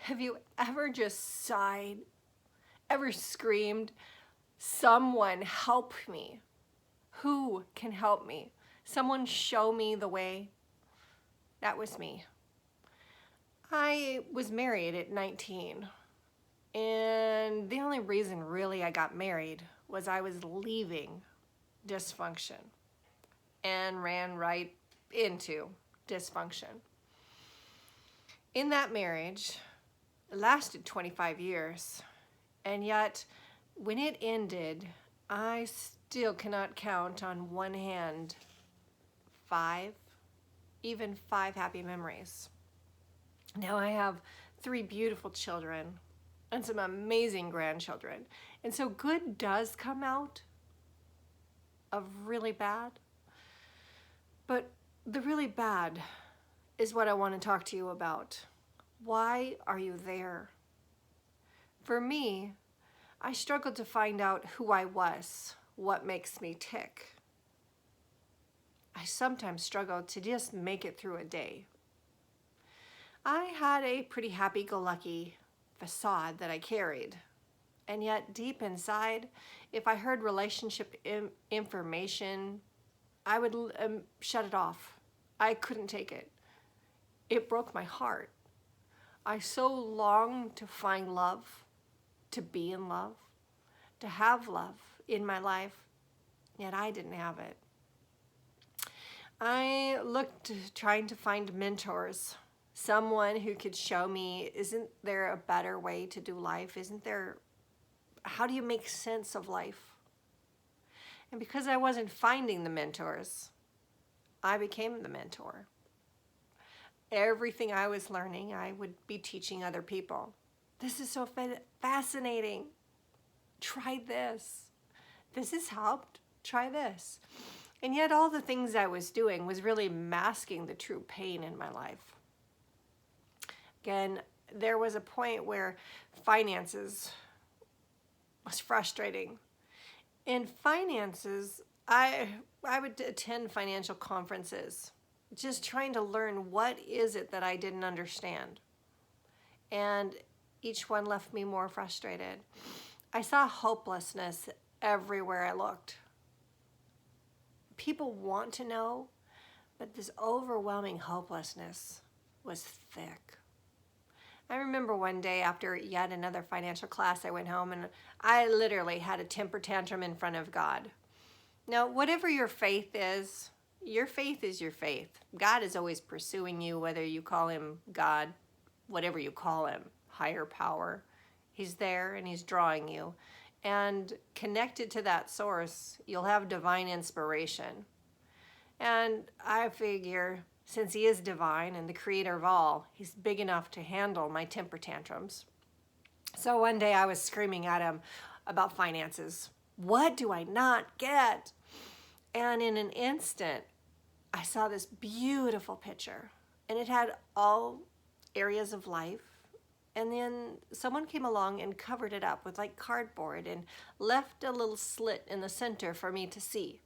Have you ever just sighed, ever screamed, someone help me? Who can help me? Someone show me the way? That was me. I was married at 19, and the only reason really I got married was I was leaving dysfunction and ran right into dysfunction. In that marriage, it lasted 25 years, and yet when it ended, I still cannot count on one hand even five happy memories. Now I have 3 beautiful children and some amazing grandchildren. And so good does come out of really bad. But the really bad is what I want to talk to you about. Why are you there? For me, I struggled to find out who I was, what makes me tick. I sometimes struggled to just make it through a day. I had a pretty happy-go-lucky facade that I carried. And yet deep inside, if I heard relationship information, I would shut it off. I couldn't take it. It broke my heart. I so longed to find love, to be in love, to have love in my life, yet I didn't have it. I looked trying to find mentors, someone who could show me, isn't there a better way to do life? How do you make sense of life? And because I wasn't finding the mentors, I became the mentor. Everything I was learning, I would be teaching other people. This is so fascinating. Try this. This has helped. Try this. And yet all the things I was doing was really masking the true pain in my life. Again, there was a point where finances was frustrating. In finances, I would attend financial conferences, just trying to learn what is it that I didn't understand. And each one left me more frustrated. I saw hopelessness everywhere I looked. People want to know, but this overwhelming hopelessness was thick. I remember one day after yet another financial class, I went home and I literally had a temper tantrum in front of God. Now, whatever your faith is your faith. God is always pursuing you, whether you call him God, whatever you call him, higher power. He's there and he's drawing you. And connected to that source, you'll have divine inspiration. And I figure, since he is divine and the creator of all, he's big enough to handle my temper tantrums. So one day I was screaming at him about finances. What do I not get? And in an instant, I saw this beautiful picture, and it had all areas of life. And then someone came along and covered it up with like cardboard and left a little slit in the center for me to see.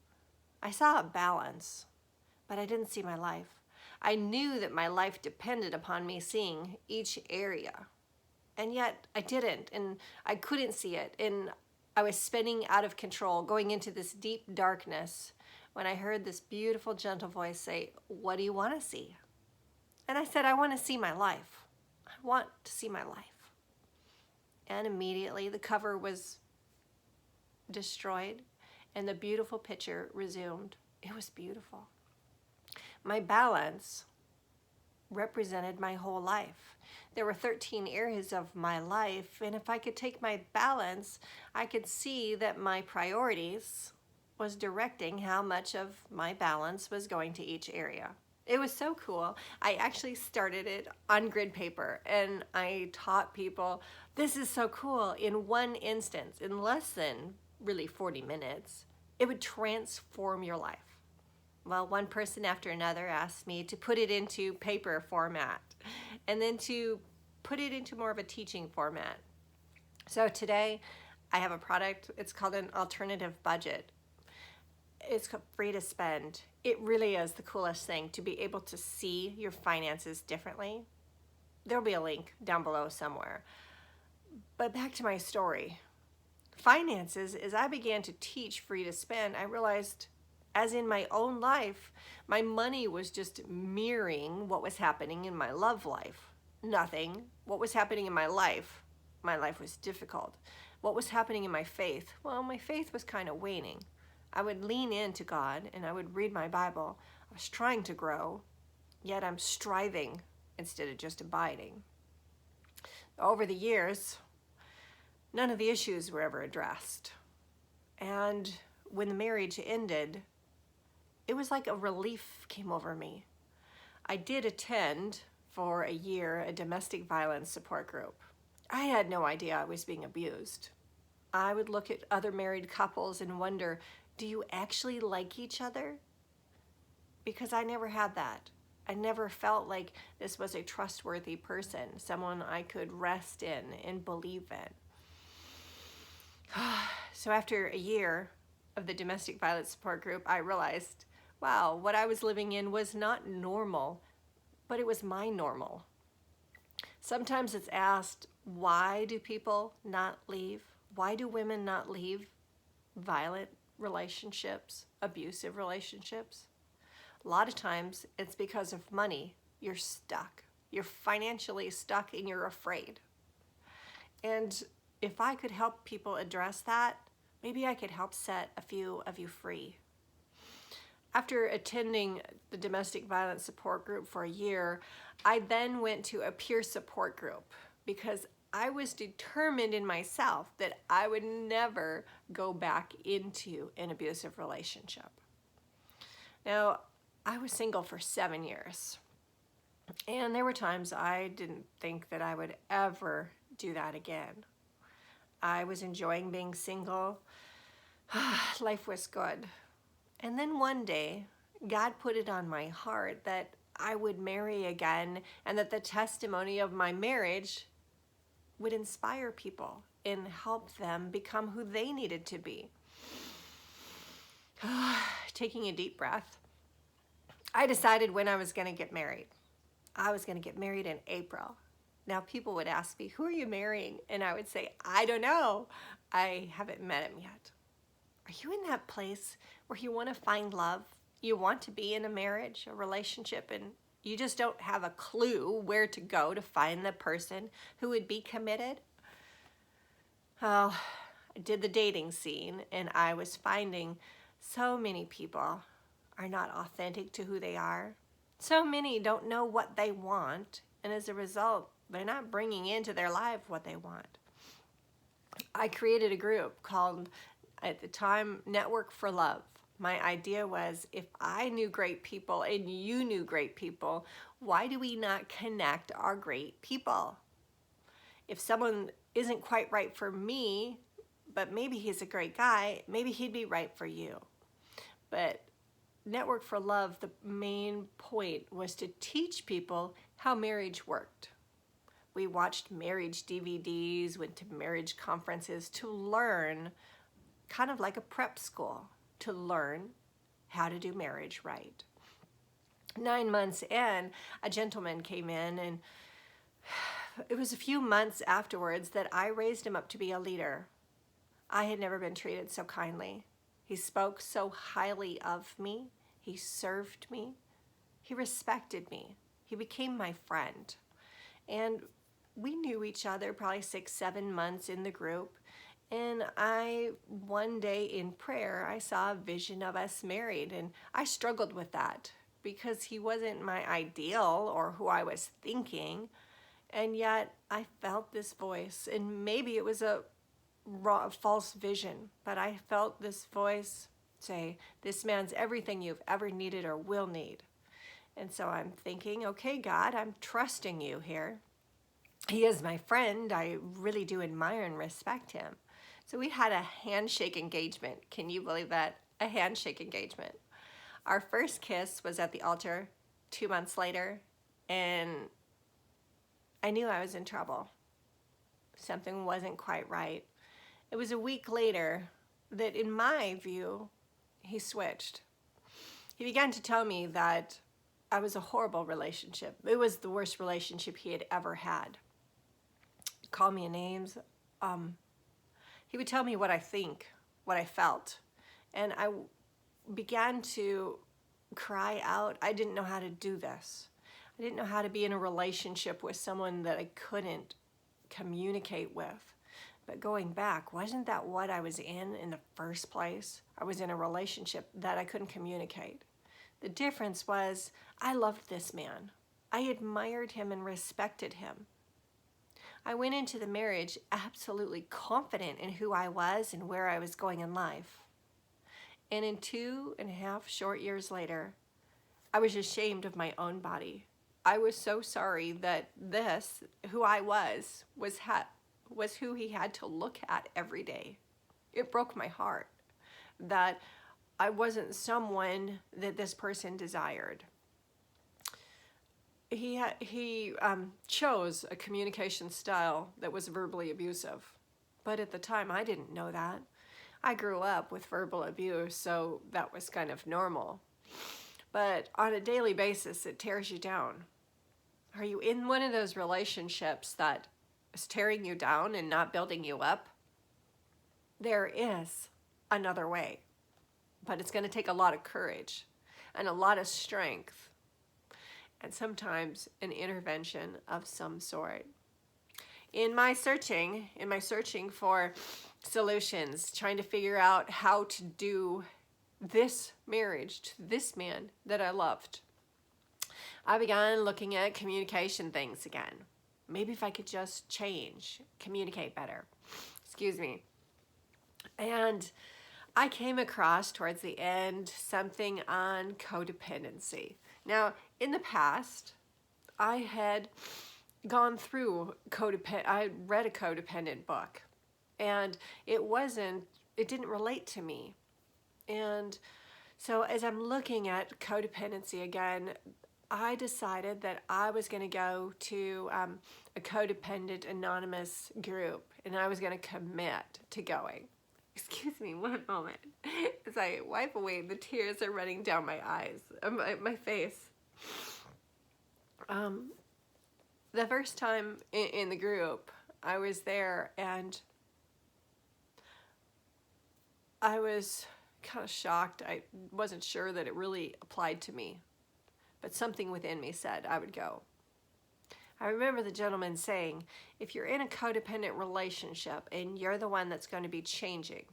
I saw a balance, but I didn't see my life. I knew that my life depended upon me seeing each area. And yet I didn't, and I couldn't see it. And I was spinning out of control, going into this deep darkness, when I heard this beautiful, gentle voice say, "What do you want to see?" And I said, "I want to see my life. I want to see my life." And immediately the cover was destroyed and the beautiful picture resumed. It was beautiful. My balance represented my whole life. There were 13 areas of my life, and if I could take my balance, I could see that my priorities was directing how much of my balance was going to each area. It was so cool. I actually started it on grid paper, and I taught people, this is so cool. In one instance, in less than really 40 minutes, it would transform your life. Well, one person after another asked me to put it into paper format and then to put it into more of a teaching format. So today I have a product. It's called an alternative budget. It's free to spend. It really is the coolest thing to be able to see your finances differently. There'll be a link down below somewhere. But back to my story. Finances, as I began to teach free to spend, I realized, as in my own life, my money was just mirroring what was happening in my love life. Nothing. What was happening in my life was difficult. What was happening in my faith? Well, my faith was kind of waning. I would lean into God and I would read my Bible. I was trying to grow, yet I'm striving instead of just abiding. Over the years, none of the issues were ever addressed. And when the marriage ended, it was like a relief came over me. I did attend for a year a domestic violence support group. I had no idea I was being abused. I would look at other married couples and wonder, do you actually like each other? Because I never had that. I never felt like this was a trustworthy person, someone I could rest in and believe in. So after a year of the domestic violence support group, I realized, wow, what I was living in was not normal, but it was my normal. Sometimes it's asked, why do people not leave? Why do women not leave violent relationships, abusive relationships? A lot of times it's because of money. You're stuck. You're financially stuck and you're afraid. And if I could help people address that, maybe I could help set a few of you free. After attending the domestic violence support group for a year, I then went to a peer support group because I was determined in myself that I would never go back into an abusive relationship. Now, I was single for 7 years, and there were times I didn't think that I would ever do that again. I was enjoying being single. Life was good. And then one day, God put it on my heart that I would marry again and that the testimony of my marriage would inspire people and help them become who they needed to be. Taking a deep breath, I decided when I was going to get married. I was going to get married in April. Now people would ask me, who are you marrying? And I would say, I don't know. I haven't met him yet. Are you in that place where you want to find love? You want to be in a marriage, a relationship, and you just don't have a clue where to go to find the person who would be committed? Well, I did the dating scene and I was finding so many people are not authentic to who they are. So many don't know what they want, and as a result, they're not bringing into their life what they want. I created a group called, at the time, Network for Love. My idea was, if I knew great people and you knew great people, why do we not connect our great people? If someone isn't quite right for me, but maybe he's a great guy, maybe he'd be right for you. But Network for Love, the main point was to teach people how marriage worked. We watched marriage DVDs, went to marriage conferences to learn, kind of like a prep school, to learn how to do marriage right. 9 months in, a gentleman came in, and it was a few months afterwards that I raised him up to be a leader. I had never been treated so kindly. He spoke so highly of me. He served me. He respected me. He became my friend. And we knew each other probably 6-7 months in the group. And one day in prayer, I saw a vision of us married. And I struggled with that because he wasn't my ideal or who I was thinking. And yet I felt this voice, and maybe it was a false vision, but I felt this voice say, this man's everything you've ever needed or will need. And so I'm thinking, okay, God, I'm trusting you here. He is my friend. I really do admire and respect him. So we had a handshake engagement. Can you believe that? A handshake engagement. Our first kiss was at the altar 2 months later, and I knew I was in trouble. Something wasn't quite right. It was a week later that, in my view, he switched. He began to tell me that I was a horrible relationship. It was the worst relationship he had ever had. He'd call me names. He would tell me what I think, what I felt. And I began to cry out. I didn't know how to do this. I didn't know how to be in a relationship with someone that I couldn't communicate with. But going back, wasn't that what I was in the first place? I was in a relationship that I couldn't communicate. The difference was I loved this man. I admired him and respected him. I went into the marriage absolutely confident in who I was and where I was going in life. And in 2.5 short years later, I was ashamed of my own body. I was so sorry that this, who I was who he had to look at every day. It broke my heart that I wasn't someone that this person desired. He chose a communication style that was verbally abusive. But at the time, I didn't know that. I grew up with verbal abuse, so that was kind of normal. But on a daily basis, it tears you down. Are you in one of those relationships that is tearing you down and not building you up? There is another way, but it's going to take a lot of courage and a lot of strength, and sometimes an intervention of some sort. In my searching for solutions, trying to figure out how to do this marriage to this man that I loved, I began looking at communication things again. Maybe if I could just change, communicate better. Excuse me. And I came across towards the end something on codependency. Now, in the past, I had gone through I read a codependent book, and it didn't relate to me. And so as I'm looking at codependency again, I decided that I was going to go to a codependent anonymous group, and I was going to commit to going. Excuse me, one moment. As I wipe away, the tears are running down my eyes, my face. The first time in the group, I was there, and I was kind of shocked. I wasn't sure that it really applied to me, but something within me said I would go. I remember the gentleman saying, if you're in a codependent relationship and you're the one that's going to be changing,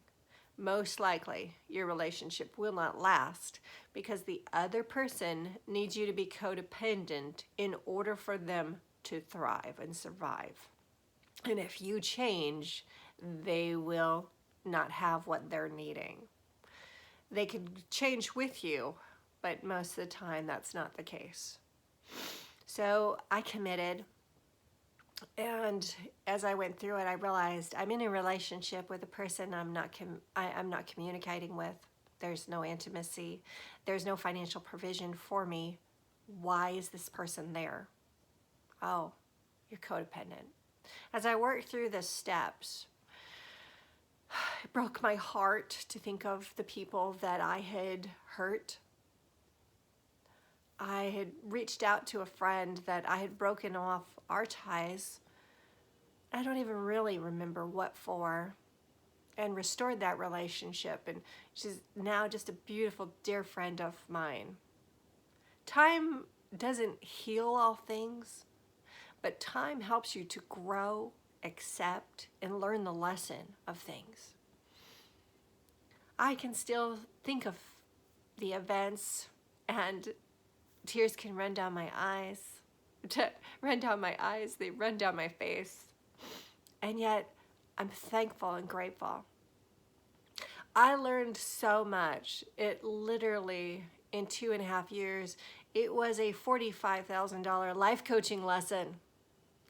most likely your relationship will not last because the other person needs you to be codependent in order for them to thrive and survive. And if you change, they will not have what they're needing. They could change with you, but most of the time that's not the case. So I committed, and as I went through it, I realized I'm in a relationship with a person I'm not communicating with. There's no intimacy. There's no financial provision for me. Why is this person there? Oh, you're codependent. As I worked through the steps, it broke my heart to think of the people that I had hurt. I had reached out to a friend that I had broken off our ties. I don't even really remember what for, and restored that relationship. And she's now just a beautiful, dear friend of mine. Time doesn't heal all things, but time helps you to grow, accept, and learn the lesson of things. I can still think of the events, and tears can run down my eyes. They run down my face. And yet, I'm thankful and grateful. I learned so much. It literally, in 2.5 years, it was a $45,000 life coaching lesson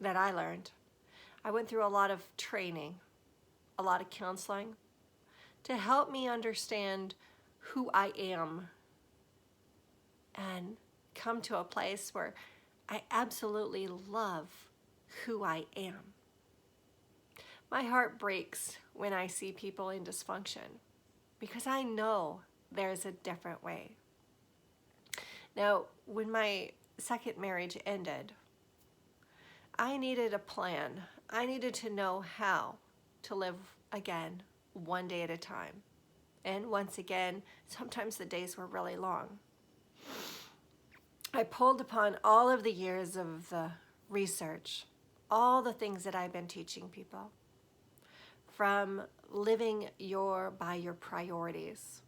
that I learned. I went through a lot of training, a lot of counseling, to help me understand who I am and come to a place where I absolutely love who I am. My heart breaks when I see people in because I know there's a different way. Now, when my second marriage ended, I needed a plan. I needed to know how to live again, one day at a time. And once again, sometimes the days were really long. I pulled upon all of the years of the research, all the things that I've been teaching people, from living by your priorities,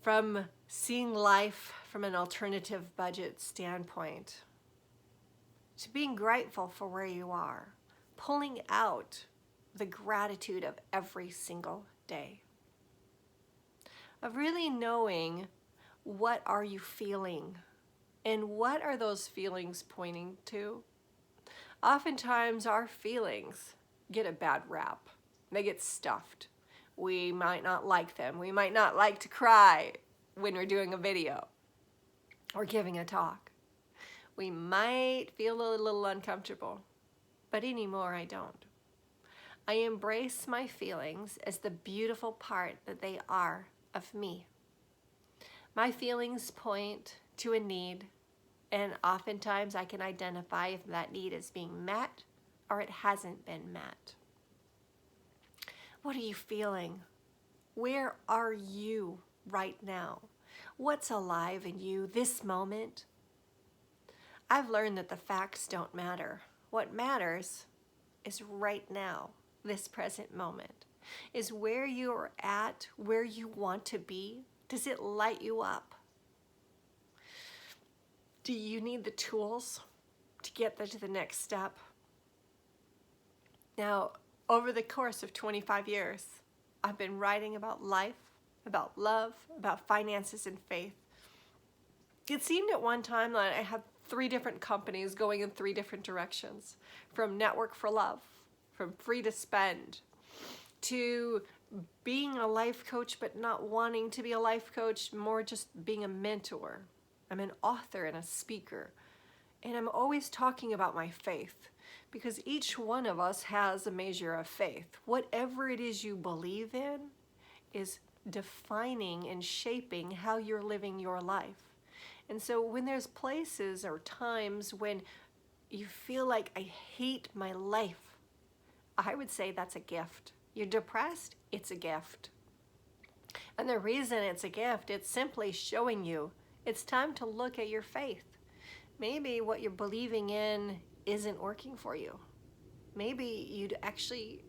from seeing life from an alternative budget standpoint, to being grateful for where you are, pulling out the gratitude of every single day, of really knowing what are you feeling and what are those feelings pointing to. Oftentimes our feelings get a bad rap. They get stuffed. We might not like them. We might not like to cry when we're doing a video or giving a talk. We might feel a little uncomfortable, but anymore I don't. I embrace my feelings as the beautiful part that they are of me. My feelings point to a need, and oftentimes I can identify if that need is being met or it hasn't been met. What are you feeling? Where are you right now? What's alive in you this moment? I've learned that the facts don't matter. What matters is right now, this present moment. Is where you're at, where you want to be? Does it light you up? Do you need the tools to get to the next step? Now, over the course of 25 years, I've been writing about life, about love, about finances and faith. It seemed at one time that I had 3 different companies going in 3 different directions, from Network for Love, from Free to Spend, to being a life coach but not wanting to be a life coach, more just being a mentor. I'm an author and a speaker, and I'm always talking about my faith, because each one of us has a measure of faith. Whatever it is you believe in is defining and shaping how you're living your life. And so when there's places or times when you feel like I hate my life, I would say that's a gift. You're depressed, it's a gift. And the reason it's a gift, it's simply showing you it's time to look at your faith. Maybe what you're believing in isn't working for you. Maybe you'd actually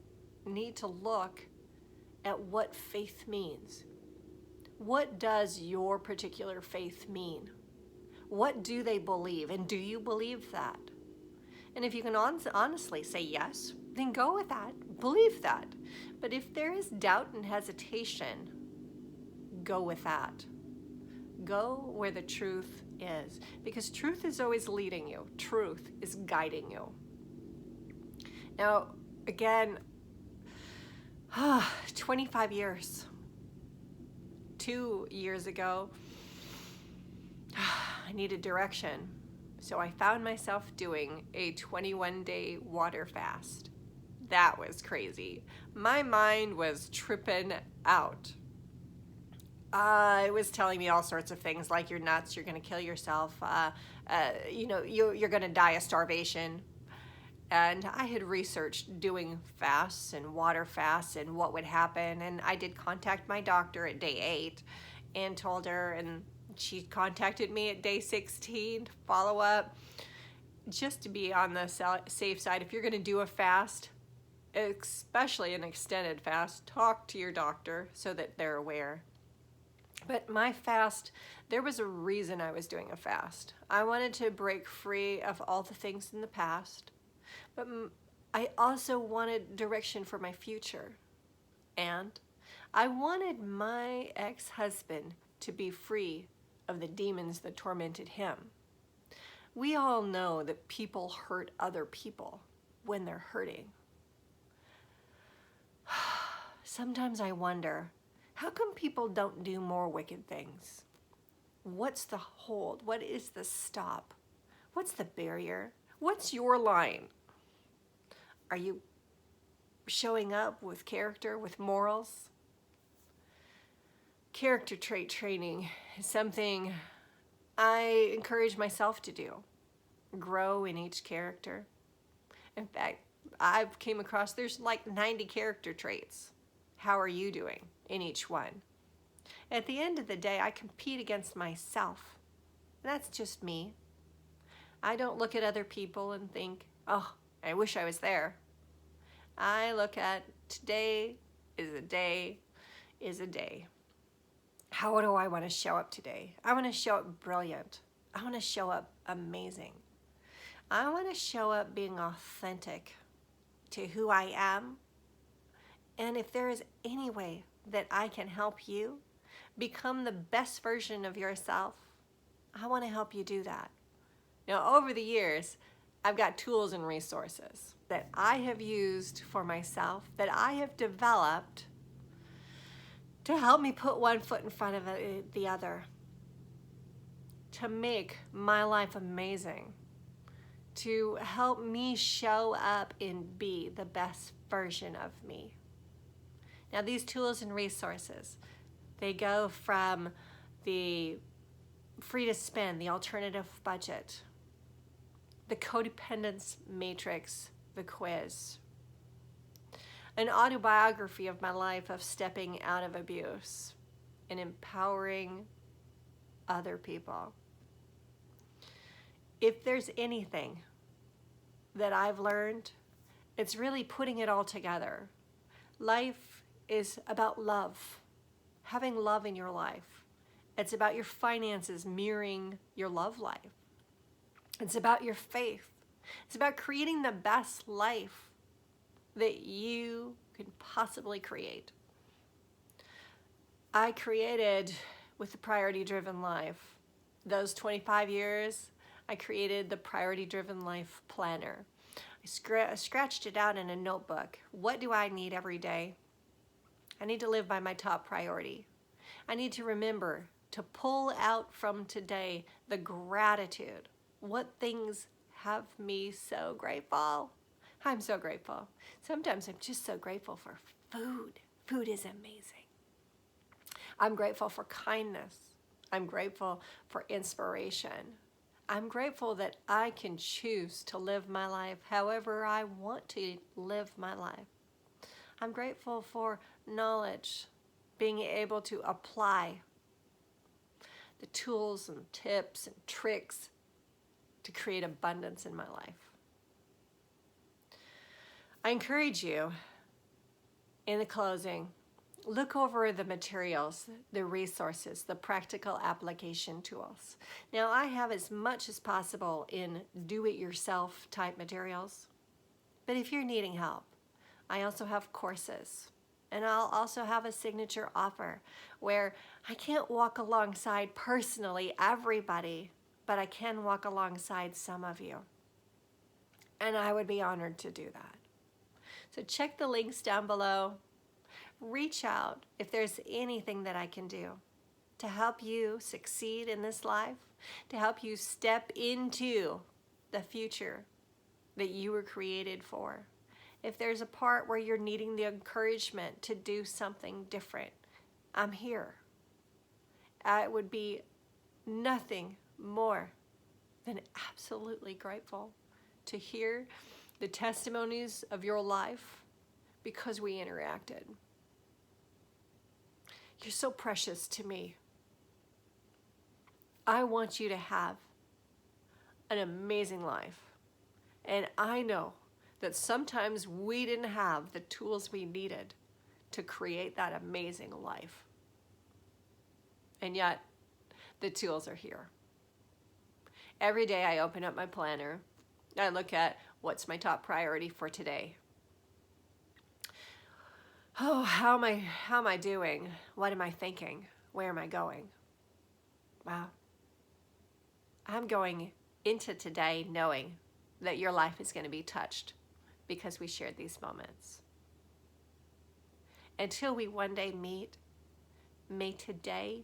need to look at what faith means. What does your particular faith mean? What do they believe? And do you believe that? And if you can honestly say yes, then go with that. Believe that. But if there is doubt and hesitation, go with that. Go where the truth is. Because truth is always leading you. Truth is guiding you. Now, again, 25 years. 2 years ago, I needed direction. So I found myself doing a 21-day water fast. That was crazy. My mind was tripping out. It was telling me all sorts of things like you're nuts, you're going to kill yourself, you're going to die of starvation. And I had researched doing fasts and water fasts and what would happen. And I did contact my doctor at day 8 and told her, and she contacted me at day 16 to follow up, just to be on the safe side. If you're going to do a fast, especially an extended fast, talk to your doctor so that they're aware. But my fast, there was a reason I was doing a fast. I wanted to break free of all the things in the past, but I also wanted direction for my future. And I wanted my ex-husband to be free of the demons that tormented him. We all know that people hurt other people when they're hurting. Sometimes I wonder, how come people don't do more wicked things? What's the hold? What is the stop? What's the barrier? What's your line? Are you showing up with character, with morals? Character trait training is something I encourage myself to do. Grow in each character. In fact, I've came across there's like 90 character traits. How are you doing in each one? At the end of the day, I compete against myself. That's just me. I don't look at other people and think, oh, I wish I was there. I look at today is a day is a day. How do I want to show up today? I want to show up brilliant. I want to show up amazing. I want to show up being authentic to who I am. And if there is any way that I can help you become the best version of yourself, I want to help you do that. Now, over the years, I've got tools and resources that I have used for myself, that I have developed to help me put one foot in front of the other, to make my life amazing, to help me show up and be the best version of me. Now, these tools and resources, they go from the free to spend, the alternative budget, the codependence matrix, the quiz, an autobiography of my life of stepping out of abuse and empowering other people. If there's anything that I've learned, it's really putting it all together. Life is about love, having love in your life. It's about your finances mirroring your love life. It's about your faith. It's about creating the best life that you can possibly create. I created, with the Priority Driven Life, those 25 years, I created the Priority Driven Life Planner. I scratched it out in a notebook. What do I need every day? I need to live by my top priority. I need to remember to pull out from today the gratitude. What things have me so grateful? I'm so grateful. Sometimes I'm just so grateful for food. Food is amazing. I'm grateful for kindness. I'm grateful for inspiration. I'm grateful that I can choose to live my life however I want to live my life. I'm grateful for knowledge, being able to apply the tools and tips and tricks to create abundance in my life. I encourage you, in the closing, look over the materials, the resources, the practical application tools. Now, I have as much as possible in do-it-yourself type materials, but if you're needing help, I also have courses, and I'll also have a signature offer where I can't walk alongside personally everybody, but I can walk alongside some of you, and I would be honored to do that. So check the links down below. Reach out if there's anything that I can do to help you succeed in this life, to help you step into the future that you were created for. If there's a part where you're needing the encouragement to do something different, I'm here. I would be nothing more than absolutely grateful to hear the testimonies of your life because we interacted. You're so precious to me. I want you to have an amazing life. And I know that sometimes we didn't have the tools we needed to create that amazing life. And yet, the tools are here. Every day I open up my planner. I look at what's my top priority for today. Oh, how am I doing? What am I thinking? Where am I going? Wow. I'm going into today knowing that your life is going to be touched because we shared these moments. Until we one day meet, may today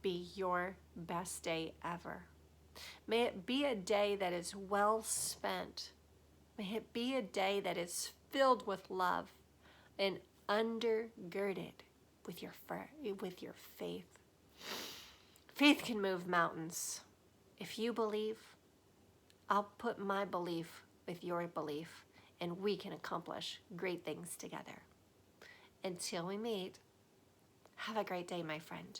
be your best day ever. May it be a day that is well spent. May it be a day that is filled with love and undergirded with your faith. Faith can move mountains. If you believe, I'll put my belief with your belief, and we can accomplish great things together. Until we meet, have a great day, my friend.